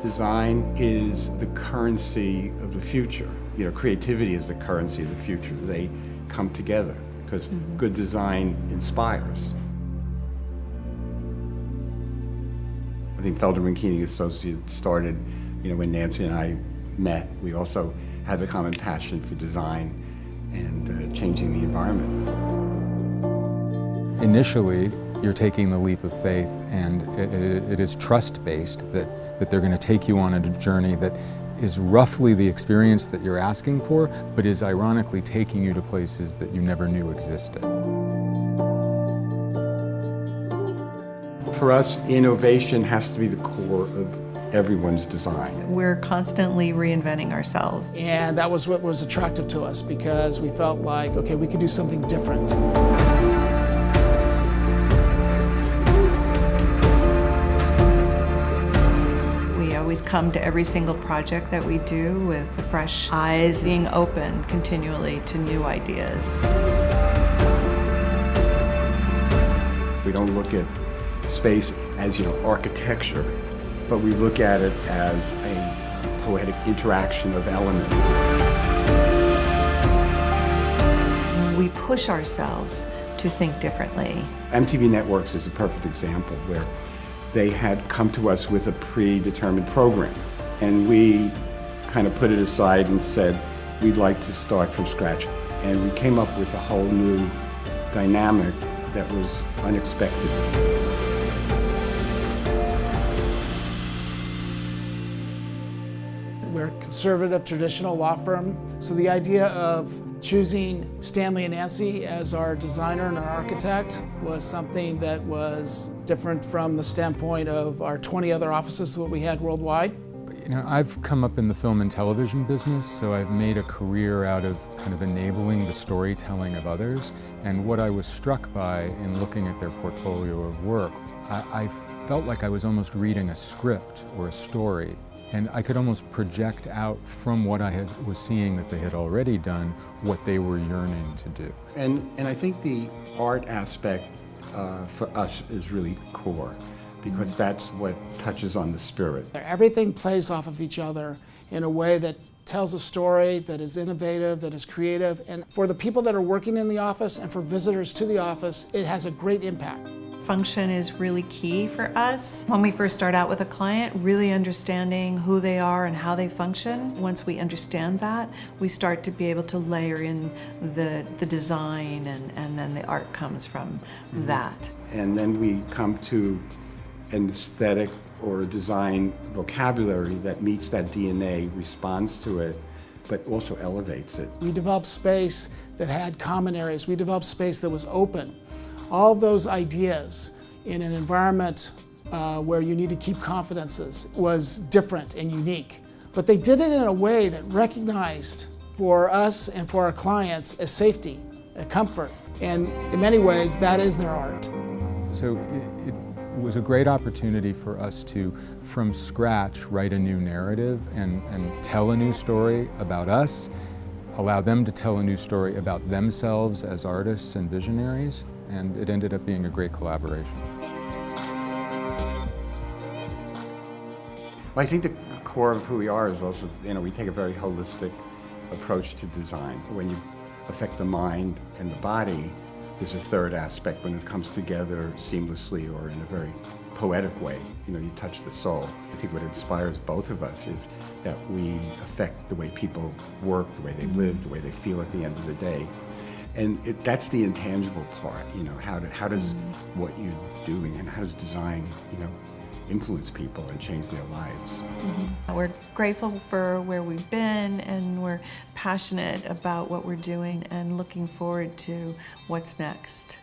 Design is the currency of the future. You know, creativity is the currency of the future. They come together because good design inspires. I think Felderman Keening Associates started, when Nancy and I met. We also had the common passion for design and changing the environment. Initially, you're taking the leap of faith, and it is trust-based that they're going to take you on a journey that is roughly the experience that you're asking for, but is ironically taking you to places that you never knew existed. For us, innovation has to be the core of everyone's design. We're constantly reinventing ourselves. And that was what was attractive to us, because we felt like, okay, we could do something different. We always come to every single project that we do with fresh eyes, being open continually to new ideas. We don't look at space as, architecture, but we look at it as a poetic interaction of elements. We push ourselves to think differently. MTV Networks is a perfect example where they had come to us with a predetermined program, and we kind of put it aside and said, we'd like to start from scratch. And we came up with a whole new dynamic that was unexpected. We're a conservative, traditional law firm, so the idea of choosing Stanley and Nancy as our designer and our architect was something that was different from the standpoint of our 20 other offices that we had worldwide. I've come up in the film and television business, so I've made a career out of kind of enabling the storytelling of others. And what I was struck by in looking at their portfolio of work, I felt like I was almost reading a script or a story. And I could almost project out from what I was seeing that they had already done, what they were yearning to do. And I think the art aspect for us is really core, because that's what touches on the spirit. Everything plays off of each other in a way that tells a story that is innovative, that is creative, and for the people that are working in the office and for visitors to the office, it has a great impact. Function is really key for us. When we first start out with a client, really understanding who they are and how they function. Once we understand that, we start to be able to layer in the design, and then the art comes from that. And then we come to an aesthetic or a design vocabulary that meets that DNA, responds to it, but also elevates it. We developed space that had common areas. We developed space that was open. All of those ideas in an environment where you need to keep confidences was different and unique. But they did it in a way that recognized for us and for our clients a safety, a comfort. And in many ways, that is their art. So it was a great opportunity for us to, from scratch, write a new narrative and tell a new story about us, allow them to tell a new story about themselves as artists and visionaries, and it ended up being a great collaboration. Well, I think the core of who we are is also, we take a very holistic approach to design. When you affect the mind and the body, there's a third aspect when it comes together seamlessly or in a very poetic way. You touch the soul. I think what inspires both of us is that we affect the way people work, the way they live, the way they feel at the end of the day. And that's the intangible part, how does what you're doing and how does design, influence people and change their lives. We're grateful for where we've been, and we're passionate about what we're doing and looking forward to what's next.